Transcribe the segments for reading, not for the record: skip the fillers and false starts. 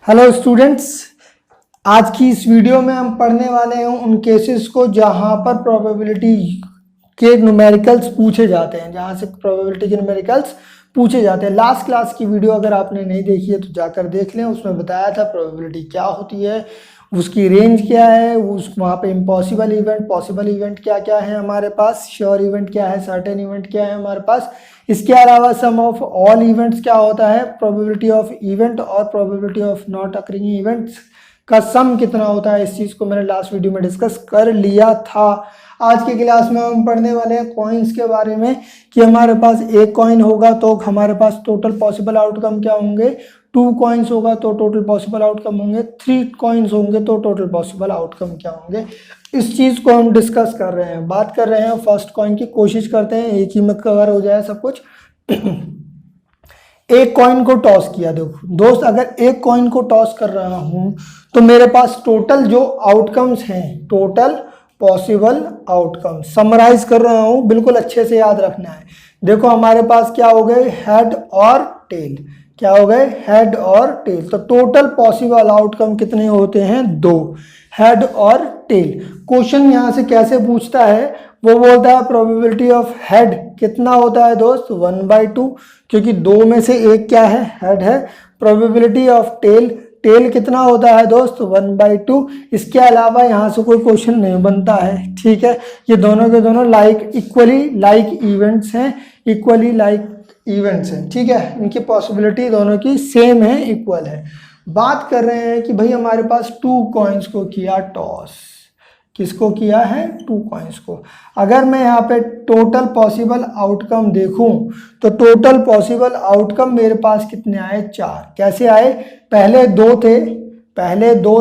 Hello students, आज की इस वीडियो में हम पढ़ने वाले हैं उन केसेस को जहां पर प्रोबेबिलिटी के न्यूमेरिकल्स पूछे जाते हैं, जहां से प्रोबेबिलिटी के न्यूमेरिकल्स पूछे जाते हैं। लास्ट क्लास की वीडियो अगर आपने नहीं देखी है तो जाकर देख लें, उसमें बताया था प्रोबेबिलिटी क्या होती है, उसकी रेंज क्या है, उस वहाँ पे इम्पॉसिबल इवेंट, पॉसिबल इवेंट क्या क्या है हमारे पास, श्योर इवेंट क्या है, सर्टेन इवेंट क्या है हमारे पास। इसके अलावा सम ऑफ ऑल इवेंट्स क्या होता है, प्रोबेबिलिटी ऑफ इवेंट और probability of not occurring events का सम कितना होता है। इस चीज़ को मैंने लास्ट वीडियो में डिस्कस कर लिया था। आज के क्लास में हम पढ़ने वाले हैं कॉइन्स के बारे में कि हमारे पास एक कॉइन होगा तो हमारे पास टोटल पॉसिबल आउटकम क्या होंगे, 2 कॉइन्स होगा तो टोटल पॉसिबल आउटकम होंगे, 3 कॉइन्स होंगे तो टोटल पॉसिबल आउटकम क्या होंगे। इस चीज़ को हम डिस्कस कर रहे हैं, बात कर रहे हैं फर्स्ट कॉइन की। कोशिश करते हैं एक ही में कवर हो जाए सब कुछ। एक कॉइन को टॉस किया, देखो दोस्त, अगर एक कॉइन को टॉस कर रहा हूं तो मेरे पास टोटल जो आउटकम्स हैं, टोटल पॉसिबल आउटकम समराइज कर रहा हूं, बिल्कुल अच्छे से याद रखना है। देखो हमारे पास क्या हो गए, हेड और टेल। क्या हो गए, हेड और टेल। तो टोटल पॉसिबल आउटकम कितने होते हैं, 2, हेड और टेल। क्वेश्चन यहां से कैसे पूछता है, वो बोलता है प्रोबेबिलिटी ऑफ हेड कितना होता है दोस्त, 1/2, क्योंकि 2 में से एक क्या है, हेड है। प्रोबेबिलिटी ऑफ टेल, टेल कितना होता है दोस्त, 1/2। इसके अलावा यहाँ से कोई क्वेश्चन नहीं बनता है, ठीक है। ये दोनों के दोनों इक्वली लाइक इवेंट्स हैं, इक्वली लाइक इवेंट्स हैं, ठीक है। इनकी पॉसिबिलिटी दोनों की सेम है, इक्वल है। बात कर रहे हैं कि भाई हमारे पास 2 कॉइन्स को किया टॉस, किसको किया है, 2 कॉइन्स को। अगर मैं यहाँ पे टोटल पॉसिबल आउटकम देखूं तो टोटल पॉसिबल आउटकम मेरे पास कितने आए, 4। कैसे आए, पहले 2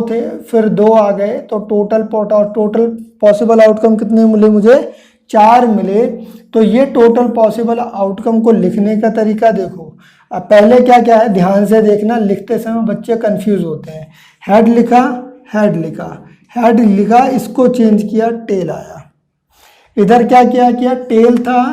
थे, फिर 2 आ गए, तो टोटल पॉसिबल आउटकम कितने मिले मुझे, 4 मिले। तो ये टोटल पॉसिबल आउटकम को लिखने का तरीका देखो। अब पहले क्या क्या है, ध्यान से देखना, लिखते समय बच्चे कंफ्यूज होते हैं। हेड लिखा, हेड लिखा, हेड लिखा, इसको चेंज किया, टेल आया। इधर क्या किया, टेल था,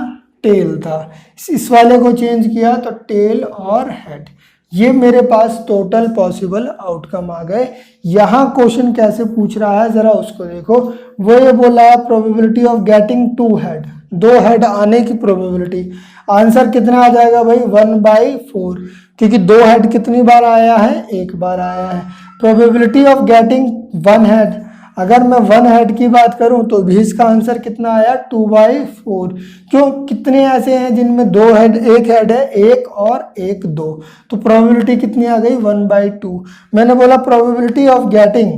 टेल था, इस वाले को चेंज किया तो टेल और हेड। ये मेरे पास टोटल पॉसिबल आउटकम आ गए। यहाँ क्वेश्चन कैसे पूछ रहा है जरा उसको देखो। वो ये बोल रहा है probability of getting 2 head, 2 head आने की प्रोबेबिलिटी। आंसर कितना आ जाएगा भाई, 1/4, क्योंकि 2 हेड कितनी बार आया है, 1 बार आया है। प्रोबेबिलिटी ऑफ गेटिंग 1 हेड, अगर मैं 1 हेड की बात करूं तो भी इसका आंसर कितना आया, 2/4। क्यों, कितने ऐसे हैं जिनमें 2 हेड, 1 हेड है, 1 और 1 2, तो प्रोबेबिलिटी कितनी आ गई, 1/2। मैंने बोला प्रोबेबिलिटी ऑफ गेटिंग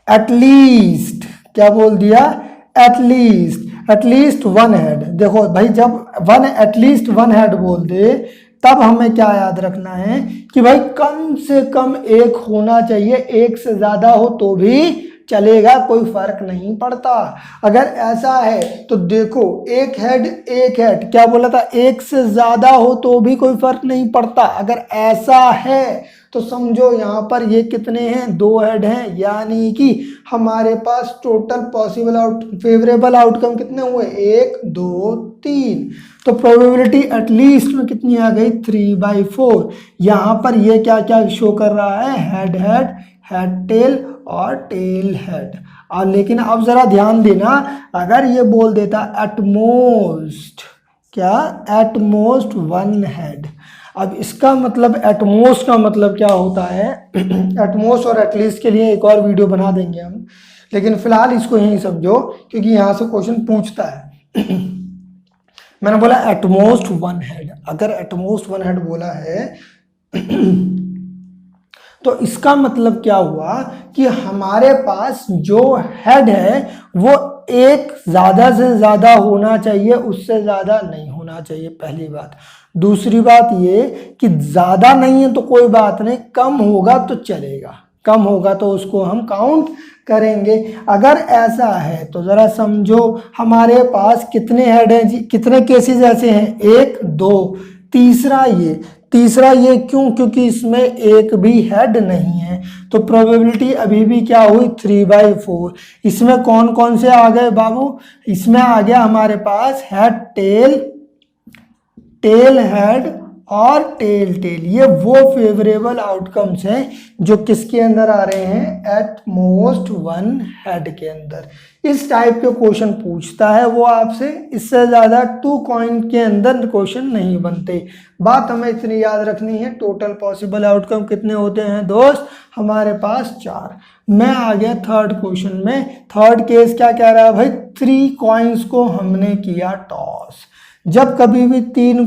एटलीस्ट, क्या बोल दिया, एटलीस्ट 1 हेड। देखो भाई, जब एटलीस्ट 1 हेड बोल दे तब हमें क्या याद रखना है कि भाई कम से कम 1 होना चाहिए, 1 से ज्यादा हो तो भी चलेगा, कोई फर्क नहीं पड़ता। अगर ऐसा है तो देखो, 1 हेड, 1 हेड, क्या बोला था, 1 से ज्यादा हो तो भी कोई फर्क नहीं पड़ता। अगर ऐसा है तो समझो यहाँ पर ये कितने हैं, 2 हेड हैं, यानी कि हमारे पास टोटल पॉसिबल फेवरेबल आउटकम कितने हुए, 1 2 3। तो प्रोबेबिलिटी एटलीस्ट में कितनी आ गई, 3/4। यहाँ पर ये क्या क्या शो कर रहा है, हेड हेड, हेड टेल और टेल हेड। और लेकिन अब जरा ध्यान देना, अगर ये बोल देता एटमोस्ट, क्या, एटमोस्ट 1 हेड। अब इसका मतलब, एटमोस्ट का मतलब क्या होता है, एटमोस्ट और एटलीस्ट के लिए एक और वीडियो बना देंगे हम, लेकिन फिलहाल इसको यही समझो क्योंकि यहाँ से क्वेश्चन पूछता है। मैंने बोला एटमोस्ट 1 हेड, अगर एटमोस्ट 1 हेड बोला है तो इसका मतलब क्या हुआ कि हमारे पास जो हेड है वो 1 ज्यादा से ज्यादा होना चाहिए, उससे ज्यादा नहीं होना चाहिए, पहली बात। दूसरी बात ये कि ज्यादा नहीं है तो कोई बात नहीं, कम होगा तो चलेगा, कम होगा तो उसको हम काउंट करेंगे। अगर ऐसा है तो जरा समझो, हमारे पास कितने हेड हैं जी, कितने केसेस ऐसे हैं, 1 2, तीसरा ये क्यों, क्योंकि इसमें एक भी हेड नहीं है, तो प्रोबेबिलिटी अभी भी क्या हुई, 3/4। इसमें कौन कौन से आ गए बाबू, इसमें आ गया हमारे पास हेड टेल, टेल हेड और टेल टेल, ये वो फेवरेबल आउटकम्स हैं जो किसके अंदर आ रहे हैं, एट मोस्ट वन हेड के अंदर। इस टाइप के क्वेश्चन पूछता है वो आपसे, इससे ज़्यादा 2 कॉइन के अंदर क्वेश्चन नहीं बनते। बात हमें इतनी याद रखनी है, टोटल पॉसिबल आउटकम कितने होते हैं दोस्त, हमारे पास 4। मैं आ गया थर्ड क्वेश्चन में। थर्ड केस क्या कह रहा है भाई, 3 कॉइन्स को हमने किया टॉस। जब कभी भी 3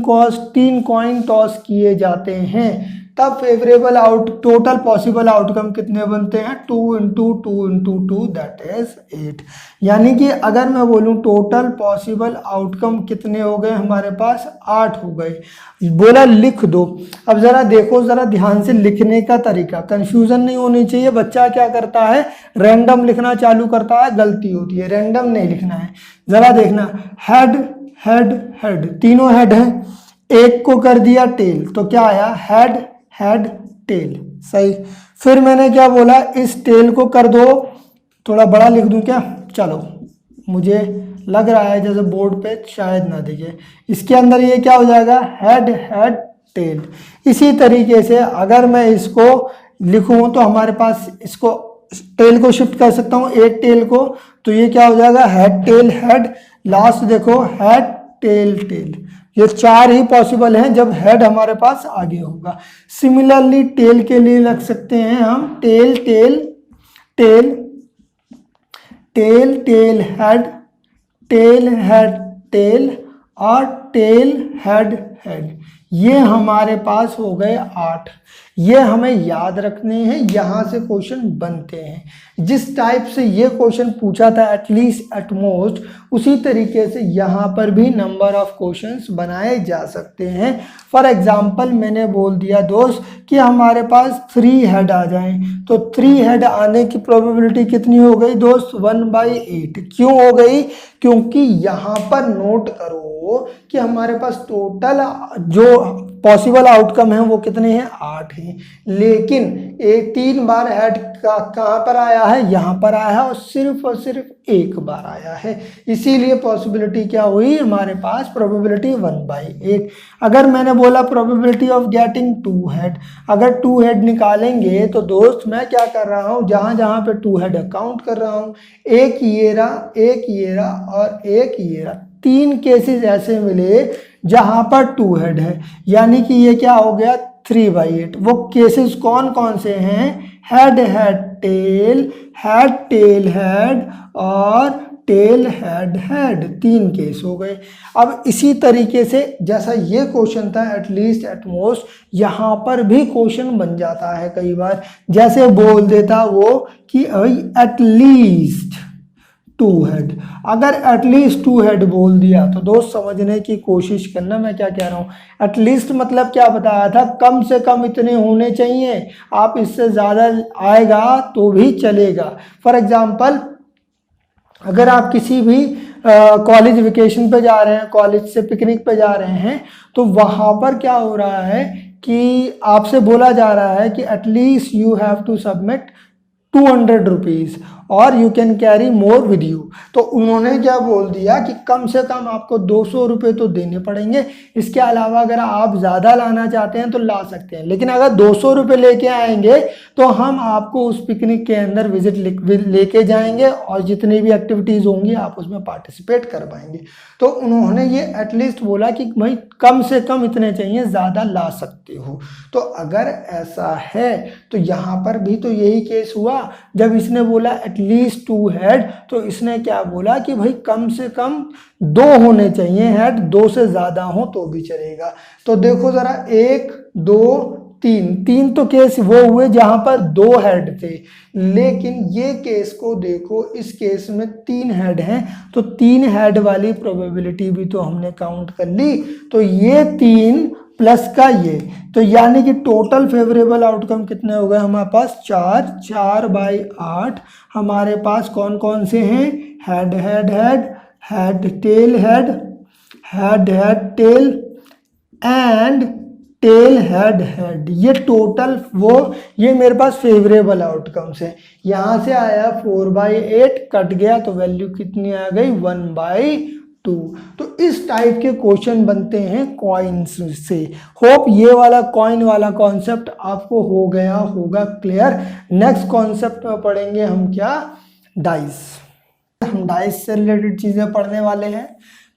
कॉइन टॉस किए जाते हैं तब फेवरेबल टोटल पॉसिबल आउटकम कितने बनते हैं, 2 × 2 × 2 दैट इज 8। यानी कि अगर मैं बोलूं टोटल पॉसिबल आउटकम कितने हो गए हमारे पास, 8 हो गए। बोला लिख दो। अब जरा देखो, जरा ध्यान से लिखने का तरीका, कंफ्यूजन नहीं होनी चाहिए। बच्चा क्या करता है, रैंडम लिखना चालू करता है, गलती होती है। रैंडम नहीं लिखना है, जरा देखना, हेड हेड हेड, तीनों हेड है, एक को कर दिया टेल, तो क्या आया, हेड हेड टेल, सही। फिर मैंने क्या बोला, इस टेल को कर दो, थोड़ा बड़ा लिख दूं क्या, चलो, मुझे लग रहा है जैसे बोर्ड पे शायद ना दिखे। इसके अंदर ये क्या हो जाएगा, हेड हेड टेल। इसी तरीके से अगर मैं इसको लिखूं तो हमारे पास इसको टेल को शिफ्ट कर सकता हूं, एक टेल को, तो ये क्या हो जाएगा, हेड टेल हेड, लास्ट देखो हेड टेल टेल। ये 4 ही पॉसिबल हैं जब हेड हमारे पास आगे होगा। सिमिलरली टेल के लिए लग सकते हैं हम tail tail tail tail tail head tail और टेल हेड हेड। ये हमारे पास हो गए 8। ये हमें याद रखने हैं, यहाँ से क्वेश्चन बनते हैं। जिस टाइप से ये क्वेश्चन पूछा था एटलीस्ट एट मोस्ट, उसी तरीके से यहाँ पर भी नंबर ऑफ क्वेश्चंस बनाए जा सकते हैं। फॉर एग्जांपल मैंने बोल दिया दोस्त कि हमारे पास 3 हेड आ जाएं, तो 3 हेड आने की प्रोबेबिलिटी कितनी हो गई दोस्त, 1/8। क्यों हो गई, क्योंकि यहाँ पर नोट करो कि हमारे पास टोटल जो पॉसिबल आउटकम है वो कितने हैं, 8 हैं। लेकिन 3 बार हेड कहाँ पर आया है, यहाँ पर आया है, और सिर्फ 1 बार आया है। इसीलिए पॉसिबिलिटी क्या हुई हमारे पास, प्रोबेबिलिटी 1/8। अगर मैंने बोला प्रोबेबिलिटी ऑफ गेटिंग 2 हेड, अगर 2 हेड निकालेंगे तो दोस्त मैं क्या कर रहा हूँ, जहाँ जहाँ पे 2 हेड काउंट कर रहा हूँ, एक ये रहा और एक ये रहा। 3 केसेस ऐसे मिले जहां पर 2 हेड है, यानी कि ये क्या हो गया, 3/8। वो केसेस कौन कौन से हैं, हेड हेड टेल हेड और टेल हेड हेड, 3 केस हो गए। अब इसी तरीके से जैसा ये क्वेश्चन था एटलीस्ट एट मोस्ट, यहाँ पर भी क्वेश्चन बन जाता है कई बार। जैसे बोल देता वो कि एटलीस्ट 2 हेड, अगर एटलीस्ट 2 हेड बोल दिया तो दोस्त समझने की कोशिश करना मैं क्या कह रहा हूँ। एटलीस्ट मतलब क्या बताया था, कम से कम इतने होने चाहिए, आप इससे ज़्यादा आएगा तो भी चलेगा। फॉर एग्जांपल अगर आप किसी भी कॉलेज वेकेशन पे जा रहे हैं, कॉलेज से पिकनिक पे जा रहे हैं, तो वहाँ पर क्या हो रहा है कि आपसे बोला जा रहा है कि at least you have to submit 200 rupees और you can carry more with you. तो उन्होंने क्या बोल दिया कि कम से कम आपको 200 रुपये तो देने पड़ेंगे, इसके अलावा अगर आप ज़्यादा लाना चाहते हैं तो ला सकते हैं, लेकिन अगर 200 रुपये लेके आएंगे तो हम आपको उस पिकनिक के अंदर विजिट लेके जाएंगे और जितनी भी एक्टिविटीज़ होंगी आप उसमें पार्टिसिपेट कर पाएंगे। तो उन्होंने ये एटलीस्ट बोला कि भाई कम से कम इतने चाहिए, ज़्यादा ला सकते हो। तो अगर ऐसा है तो यहाँ पर भी तो यही केस हुआ, जब इसने बोला एटलीस्ट 2 हेड तो इसने क्या बोला कि भाई कम से कम 2 होने चाहिए हेड, 2 से ज़्यादा हो तो भी चलेगा। तो देखो ज़रा 1 2 3 तो केस वो हुए जहां पर 2 हेड थे, लेकिन ये केस को देखो, इस केस में 3 हेड हैं, तो 3 हेड वाली प्रोबेबिलिटी भी तो हमने काउंट कर ली। तो ये 3 प्लस का ये, तो यानी कि टोटल फेवरेबल आउटकम कितने हो गए हमारे पास, 4/8 हमारे पास कौन कौन से हैं, head head head tail head tell and tell head head. ये टोटल ये मेरे पास फेवरेबल आउटकम्स है। यहाँ से आया 4/8, कट गया तो वैल्यू कितनी आ गई, 1/2। 2। तो इस टाइप के क्वेश्चन बनते हैं कॉइन्स से। होप ये वाला कॉइन वाला कॉन्सेप्ट आपको हो गया होगा क्लियर। नेक्स्ट कॉन्सेप्ट में पढ़ेंगे हम क्या, डाइस। हम डाइस से रिलेटेड चीज़ें पढ़ने वाले हैं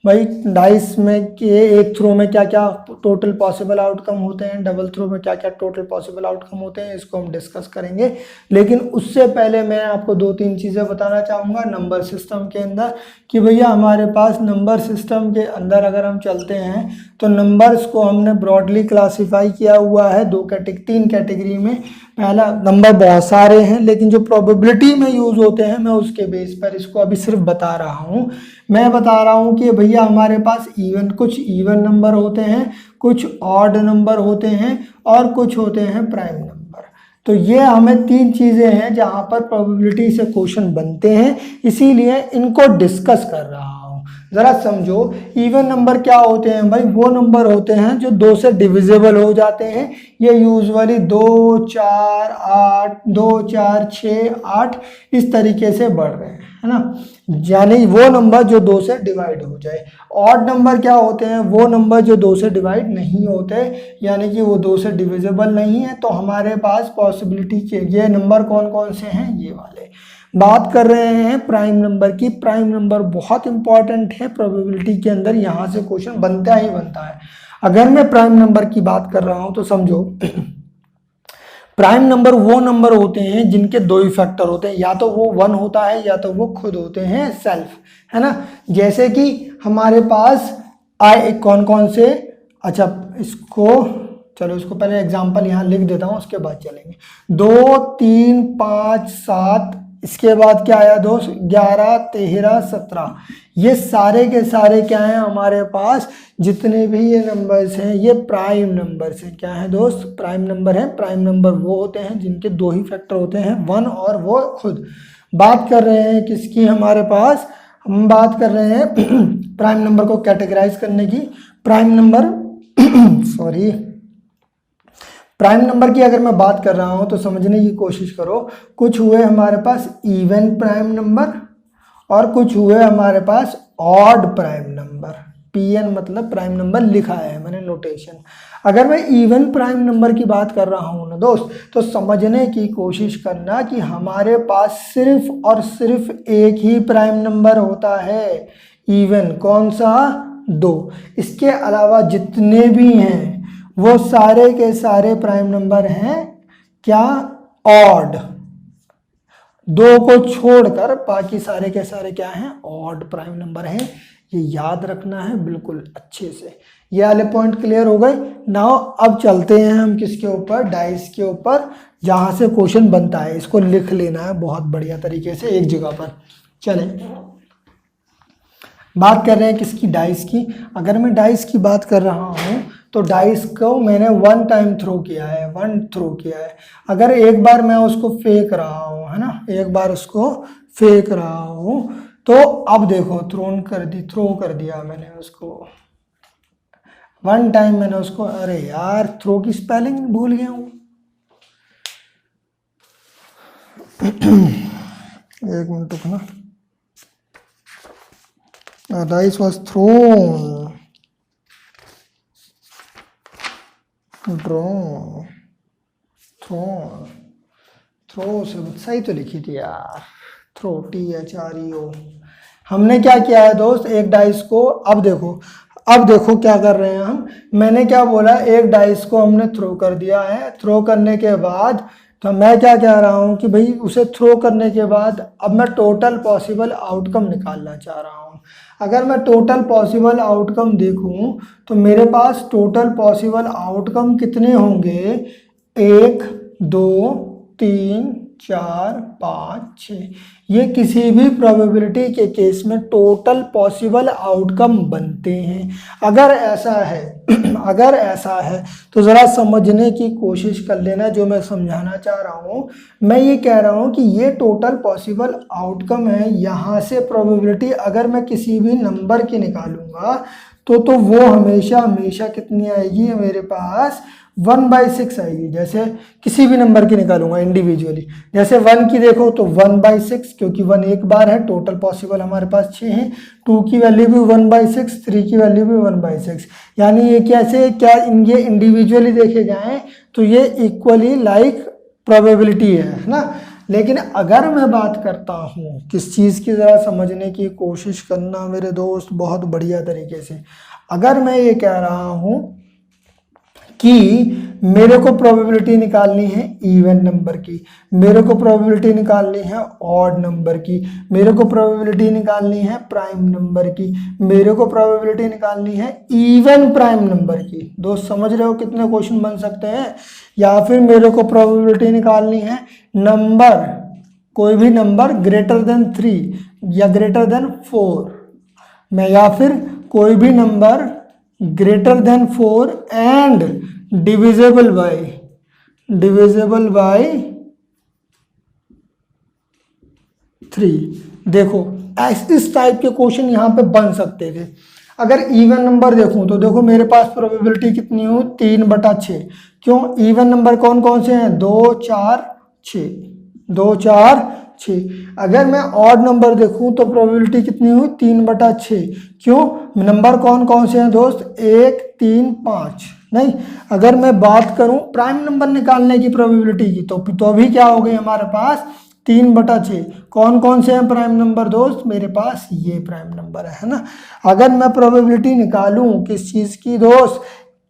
भाई। डाइस में के एक थ्रो में क्या क्या टोटल पॉसिबल आउटकम होते हैं, डबल थ्रो में क्या क्या टोटल पॉसिबल आउटकम होते हैं, इसको हम डिस्कस करेंगे। लेकिन उससे पहले मैं आपको 2-3 चीज़ें बताना चाहूँगा नंबर सिस्टम के अंदर कि भैया हमारे पास नंबर सिस्टम के अंदर अगर हम चलते हैं तो नंबर्स को हमने ब्रॉडली क्लासीफाई किया हुआ है 3 कैटेगरी में। पहला, नंबर बहुत सारे हैं लेकिन जो प्रोबेबिलिटी में यूज़ होते हैं मैं उसके बेस पर इसको अभी सिर्फ बता रहा हूँ। मैं बता रहा हूँ कि भैया हमारे पास कुछ इवन नंबर होते हैं, कुछ ऑड नंबर होते हैं और कुछ होते हैं प्राइम नंबर। तो ये हमें 3 चीज़ें हैं जहाँ पर प्रोबेबिलिटी से क्वेश्चन बनते हैं, इसीलिए इनको डिस्कस कर रहा हूँ। ज़रा समझो, इवन नंबर क्या होते हैं भाई, वो नंबर होते हैं जो 2 से डिविजिबल हो जाते हैं। ये यूजुअली 2, 4, 8, 2, 4, 6, 8 इस तरीके से बढ़ रहे हैं, है ना, यानी वो नंबर जो 2 से डिवाइड हो जाए। ऑड नंबर क्या होते हैं, वो नंबर जो 2 से डिवाइड नहीं होते, यानी कि वो 2 से डिविजिबल नहीं है। तो हमारे पास पॉसिबिलिटी के ये नंबर कौन कौन से हैं, ये वाले। बात कर रहे हैं प्राइम नंबर की। प्राइम नंबर बहुत इंपॉर्टेंट है प्रोबेबिलिटी के अंदर, यहाँ से क्वेश्चन बनता ही बनता है। अगर मैं प्राइम नंबर की बात कर रहा हूँ तो समझो प्राइम नंबर वो नंबर होते हैं जिनके 2 ही फैक्टर होते हैं, या तो वो 1 होता है या तो वो खुद होते हैं सेल्फ, है ना। जैसे कि हमारे पास कौन कौन से, अच्छा चलो इसको पहले एग्जांपल यहाँ लिख देता हूँ, उसके बाद चलेंगे। 2, 3, 5, 7, इसके बाद क्या आया दोस्त, 11, 13, 17। ये सारे के सारे क्या हैं हमारे पास, जितने भी ये नंबर्स हैं ये प्राइम नंबर्स हैं। क्या है दोस्त, प्राइम नंबर है। प्राइम नंबर वो होते हैं जिनके 2 ही फैक्टर होते हैं, 1 और वो खुद। बात कर रहे हैं किसकी, हमारे पास हम बात कर रहे हैं प्राइम नंबर को कैटेगराइज करने की। प्राइम नंबर प्राइम नंबर की अगर मैं बात कर रहा हूं तो समझने की कोशिश करो। कुछ हुए हमारे पास इवन प्राइम नंबर और कुछ हुए हमारे पास ऑड प्राइम नंबर। पीएन मतलब प्राइम नंबर लिखा है मैंने नोटेशन। अगर मैं इवन प्राइम नंबर की बात कर रहा हूं ना दोस्त, तो समझने की कोशिश करना कि हमारे पास सिर्फ और सिर्फ एक ही प्राइम नंबर होता है, इवन। कौन सा, 2। इसके अलावा जितने भी हैं वो सारे के सारे प्राइम नंबर हैं क्या, ऑड। 2 को छोड़कर बाकी सारे के सारे क्या हैं, ऑड प्राइम नंबर हैं। ये याद रखना है बिल्कुल अच्छे से। ये वाले पॉइंट क्लियर हो गए। नाउ अब चलते हैं हम किसके ऊपर, डाइस के ऊपर, जहां से क्वेश्चन बनता है। इसको लिख लेना है बहुत बढ़िया तरीके से एक जगह पर। चलें, बात कर रहे हैं किसकी, डाइस की। अगर मैं डाइस की बात कर रहा हूं तो डाइस को मैंने 1 टाइम थ्रो किया है, 1 थ्रो किया है। अगर एक बार मैं उसको फेंक रहा हूँ, है ना, एक बार उसको फेंक रहा हूँ, तो अब देखो थ्रो कर दिया मैंने उसको 1 टाइम। मैंने उसको, अरे यार थ्रो की स्पेलिंग भूल गया हूँ। एक मिनट रुकना। Dice was thrown, drawn, throw से सही तो लिखी थी यार, थ्रो, THREO। हमने क्या किया है दोस्त, एक डाइस को, अब देखो क्या कर रहे हैं हम। मैंने क्या बोला, एक डाइस को हमने थ्रो कर दिया है। थ्रो करने के बाद तो मैं क्या कह रहा हूँ कि भाई उसे थ्रो करने के बाद अब मैं टोटल पॉसिबल आउटकम निकालना चाह रहा हूँ। अगर मैं टोटल पॉसिबल आउटकम देखूँ तो मेरे पास टोटल पॉसिबल आउटकम कितने होंगे, 1, 2, 3, 4, 5, 6। ये किसी भी प्रोबेबिलिटी के केस में टोटल पॉसिबल आउटकम बनते हैं। अगर ऐसा है तो ज़रा समझने की कोशिश कर लेना जो मैं समझाना चाह रहा हूँ। मैं ये कह रहा हूँ कि ये टोटल पॉसिबल आउटकम है। यहाँ से प्रोबेबिलिटी अगर मैं किसी भी नंबर की निकालूंगा तो वो हमेशा कितनी आएगी मेरे पास, 1/6 आएगी। जैसे किसी भी नंबर की निकालूंगा इंडिविजुअली, जैसे 1 की देखो तो 1/6, क्योंकि 1 एक बार है, टोटल पॉसिबल हमारे पास 6 हैं। 2 की वैल्यू भी 1/6, 3 की वैल्यू भी 1/6। यानी ये कैसे, क्या ये इंडिविजुअली देखे जाएं तो ये इक्वली लाइक प्रोबेबिलिटी है ना। लेकिन अगर मैं बात करता हूँ किस चीज़ की, ज़रा समझने की कोशिश करना मेरे दोस्त बहुत बढ़िया तरीके से। अगर मैं ये कह रहा हूँ कि मेरे को प्रोबेबिलिटी निकालनी है इवन नंबर की, मेरे को प्रोबेबिलिटी निकालनी है ऑड नंबर की, मेरे को प्रोबेबिलिटी निकालनी है प्राइम नंबर की, मेरे को प्रोबेबिलिटी निकालनी है इवन प्राइम नंबर की। दोस्त समझ रहे हो कितने क्वेश्चन बन सकते हैं। या फिर मेरे को प्रोबेबिलिटी निकालनी है नंबर, कोई भी नंबर ग्रेटर देन 3 या ग्रेटर देन 4 में, या फिर कोई भी number greater than 4 and divisible by 3। देखो इस टाइप के क्वेश्चन यहाँ पे बन सकते थे। अगर इवन नंबर देखूं तो देखो मेरे पास प्रोबेबिलिटी कितनी हो, 3/6। क्यों, इवन नंबर कौन कौन से हैं, 2 4 6, 2 4 6। अगर मैं ऑड नंबर देखूं तो प्रोबेबिलिटी कितनी हुई, 3/6। क्यों, नंबर कौन कौन से हैं दोस्त, 1 3 5 नहीं। अगर मैं बात करूं प्राइम नंबर निकालने की प्रोबेबिलिटी की तो भी क्या हो गई हमारे पास, 3/6। कौन कौन से हैं प्राइम नंबर दोस्त, मेरे पास ये प्राइम नंबर है ना। अगर मैं प्रोबेबिलिटी निकालूं किस चीज़ की दोस्त,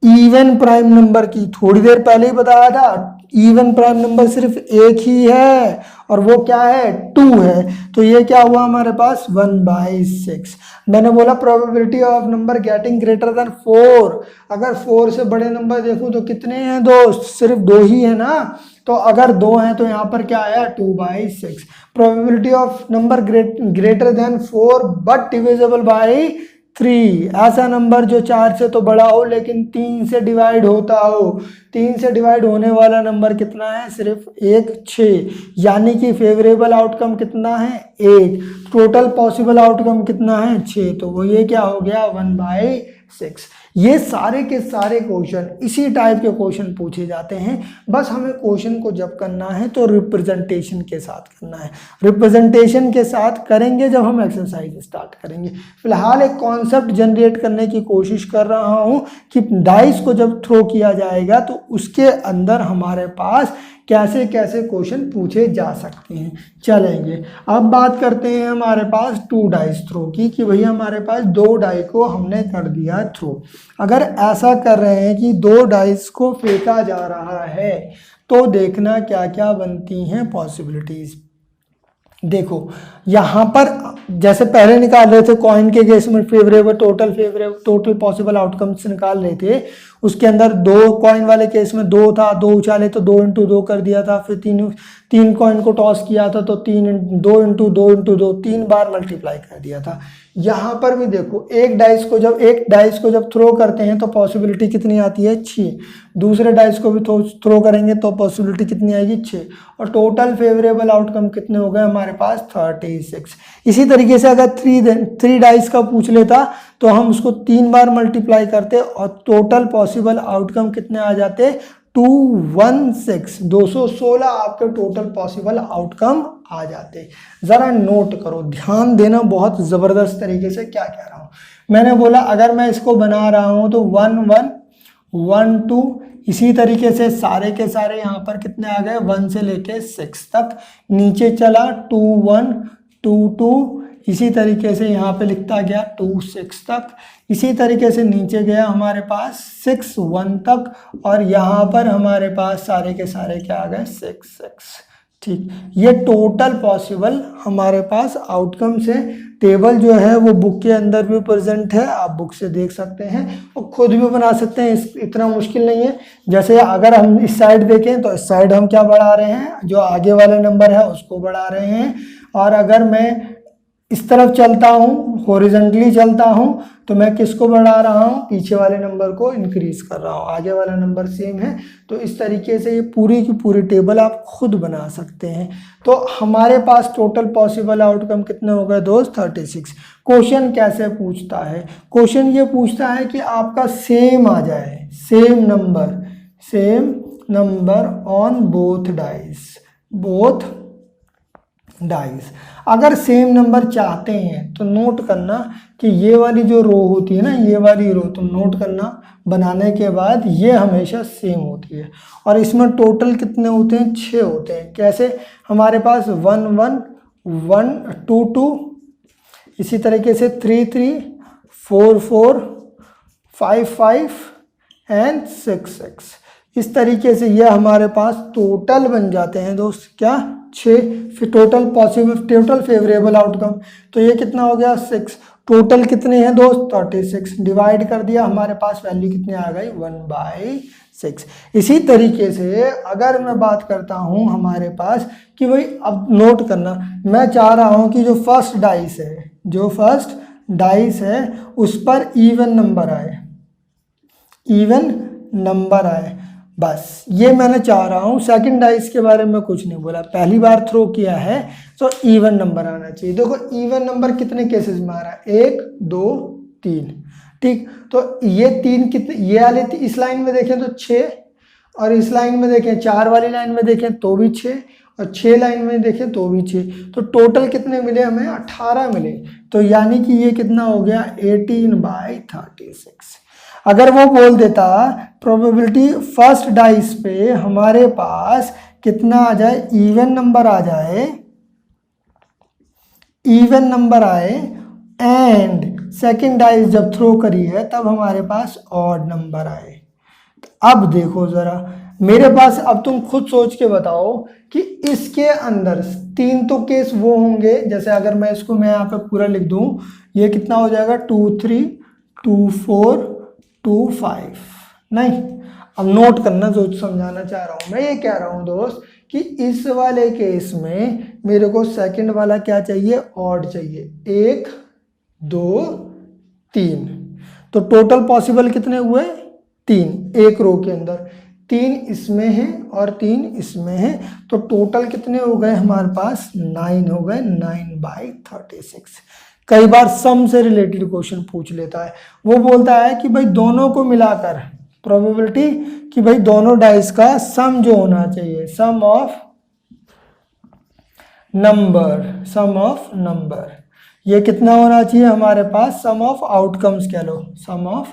इवन प्राइम नंबर की, थोड़ी देर पहले ही बताया था इवन प्राइम नंबर सिर्फ एक ही है और वो क्या है, 2 है। तो ये क्या हुआ हमारे पास, 1/6। मैंने बोला probability of number getting greater than 4। अगर 4 से बड़े नंबर देखूं तो कितने हैं दोस्त, सिर्फ 2 ही है ना। तो अगर 2 हैं तो यहाँ पर क्या आया, 2/6। Probability of number greater than 4 but divisible by 3, ऐसा नंबर जो 4 से तो बड़ा हो लेकिन 3 से डिवाइड होता हो। 3 से डिवाइड होने वाला नंबर कितना है, सिर्फ 1 6। यानी कि फेवरेबल आउटकम कितना है, 1। टोटल पॉसिबल आउटकम कितना है, 6। तो वो ये क्या हो गया, 1/6। ये सारे के सारे क्वेश्चन इसी टाइप के क्वेश्चन पूछे जाते हैं। बस हमें क्वेश्चन को जब करना है तो रिप्रेजेंटेशन के साथ करना है। रिप्रेजेंटेशन के साथ करेंगे जब हम एक्सरसाइज स्टार्ट करेंगे। फिलहाल एक कॉन्सेप्ट जनरेट करने की कोशिश कर रहा हूं कि डाइस को जब थ्रो किया जाएगा तो उसके अंदर हमारे पास कैसे कैसे क्वेश्चन पूछे जा सकते हैं। चलेंगे अब बात करते हैं हमारे पास 2 डाइस थ्रो की, कि भैया हमारे पास 2 डाई को हमने कर दिया थ्रो। अगर ऐसा कर रहे हैं कि 2 डाइस को फेंका जा रहा है तो देखना क्या क्या बनती हैं पॉसिबिलिटीज। देखो यहाँ पर जैसे पहले निकाल रहे थे कॉइन के केस में फेवरेबल टोटल पॉसिबल आउटकम्स निकाल रहे थे, उसके अंदर 2 कॉइन वाले केस में 2 था, 2 उछाले तो 2 × 2 कर दिया था। फिर 3 कॉइन को टॉस किया था तो 2 × 2 3 बार मल्टीप्लाई कर दिया था। यहाँ पर भी देखो एक डाइस को जब थ्रो करते हैं तो पॉसिबिलिटी कितनी आती है, 6। दूसरे डाइस को भी थ्रो करेंगे तो पॉसिबिलिटी कितनी आएगी, 6। और टोटल फेवरेबल आउटकम कितने हो गए हमारे पास, 36। इसी तरीके से अगर 3 डाइस का पूछ लेता तो हम उसको 3 बार मल्टीप्लाई करते और टोटल पॉसिबल आउटकम कितने आ जाते, 216। 216 आपके टोटल पॉसिबल आउटकम आ जाते। जरा नोट करो, ध्यान देना बहुत जबरदस्त तरीके से क्या कह रहा हूं। मैंने बोला अगर मैं इसको बना रहा हूं तो 1 1 1 2, इसी तरीके से सारे के सारे यहाँ पर कितने आ गए, 1 से लेके 6 तक। नीचे चला 2 1 2 2, इसी तरीके से यहाँ पे लिखता गया 2 6 तक। इसी तरीके से नीचे गया हमारे पास 6 1 तक, और यहाँ पर हमारे पास सारे के सारे क्या आ गए, 6 6। ठीक, ये टोटल पॉसिबल हमारे पास आउटकम्स है। टेबल जो है वो बुक के अंदर भी प्रेजेंट है, आप बुक से देख सकते हैं और खुद भी बना सकते हैं, इतना मुश्किल नहीं है। जैसे अगर हम इस साइड देखें तो इस साइड हम क्या बढ़ा रहे हैं, जो आगे वाले नंबर है उसको बढ़ा रहे हैं। और अगर मैं इस तरफ चलता हूँ, हॉरिजॉन्टली चलता हूँ, तो मैं किसको बढ़ा रहा हूँ, पीछे वाले नंबर को इंक्रीज कर रहा हूँ, आगे वाला नंबर सेम है। तो इस तरीके से ये पूरी की पूरी टेबल आप खुद बना सकते हैं। तो हमारे पास टोटल पॉसिबल आउटकम कितने हो गए दोस्त, 36। क्वेश्चन कैसे पूछता है, क्वेश्चन ये पूछता है कि आपका सेम आ जाए, same number same number on both dice. अगर सेम नंबर चाहते हैं तो नोट करना कि ये वाली जो रो होती है ना, ये वाली रो तुम नोट करना बनाने के बाद, ये हमेशा सेम होती है। और इसमें टोटल कितने होते हैं? 6 होते हैं। कैसे? हमारे पास 1 1 1 2 2, इसी तरीके से 3 3 4 4 5 5 एंड 6 6। इस तरीके से ये हमारे पास टोटल बन जाते हैं दोस्त, क्या? 6। फिर टोटल फेवरेबल आउटकम, तो ये कितना हो गया? 6। टोटल कितने हैं दोस्त? 36। डिवाइड कर दिया, हमारे पास वैल्यू कितनी आ गई? 1/6। इसी तरीके से अगर मैं बात करता हूं हमारे पास कि भाई, अब नोट करना, मैं चाह रहा हूं कि जो फर्स्ट डाइस है उस पर इवन नंबर आए, बस ये मैंने चाह रहा हूँ। सेकंड डाइस के बारे में कुछ नहीं बोला, पहली बार थ्रो किया है तो इवन नंबर आना चाहिए। देखो इवन नंबर कितने केसेस में आ रहा है? 1 2 3, ठीक। तो ये 3 कितने, ये वाले इस लाइन में देखें तो 6, और इस लाइन में देखें 4 वाली लाइन में देखें तो भी 6, और 6 लाइन में देखें तो भी 6। तो टोटल कितने मिले हमें? 18 मिले। तो यानी कि ये कितना हो गया? 18/36। अगर वो बोल देता प्रोबेबिलिटी फर्स्ट डाइस पे हमारे पास कितना आ जाए? इवन नंबर आए एंड सेकंड डाइस जब थ्रो करी है तब हमारे पास ऑड नंबर आए। अब देखो जरा मेरे पास, अब तुम खुद सोच के बताओ कि इसके अंदर 3 तो केस वो होंगे, जैसे अगर मैं इसको यहाँ पे पूरा लिख दूं, ये कितना हो जाएगा? 2 3 2 4 2 5। नहीं, अब नोट करना, जो समझाना चाह रहा हूं मैं, ये कह रहा हूं दोस्त कि इस वाले केस में मेरे को सेकंड वाला क्या चाहिए? ऑड चाहिए। 1 2 3। तो टोटल पॉसिबल कितने हुए? 3 एक रो के अंदर, 3 इसमें है और 3 इसमें है। तो टोटल कितने हो गए हमारे पास? 9 हो गए। 9/36। कई बार सम से रिलेटेड क्वेश्चन पूछ लेता है, वो बोलता है कि भाई दोनों को मिलाकर प्रोबेबिलिटी कि भाई दोनों डाइस का सम जो होना चाहिए, सम ऑफ नंबर, ये कितना होना चाहिए हमारे पास? सम ऑफ आउटकम्स कह लो, सम ऑफ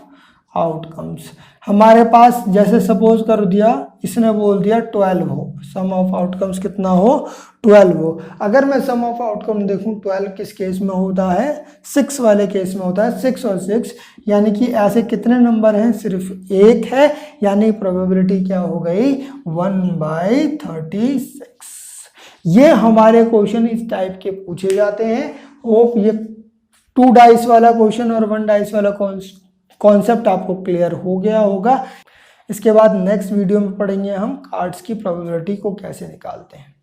आउटकम्स। हमारे पास जैसे सपोज कर दिया, इसने बोल दिया 12 हो, सम ऑफ आउटकम्स कितना हो? 12 हो। अगर मैं सम ऑफ आउटकम देखूं 12 किस केस में होता है? 6 वाले केस में होता है। 6 और 6 यानी कि ऐसे कितने नंबर हैं? सिर्फ एक है, यानी प्रोबेबिलिटी क्या हो गई? 1/36। ये हमारे क्वेश्चन इस टाइप के पूछे जाते हैं। होप ये 2 डाइस वाला क्वेश्चन और 1 डाइस वाला कॉन्सेप्ट आपको क्लियर हो गया होगा। इसके बाद नेक्स्ट वीडियो में पढ़ेंगे हम कार्ड्स की प्रोबेबिलिटी को कैसे निकालते हैं।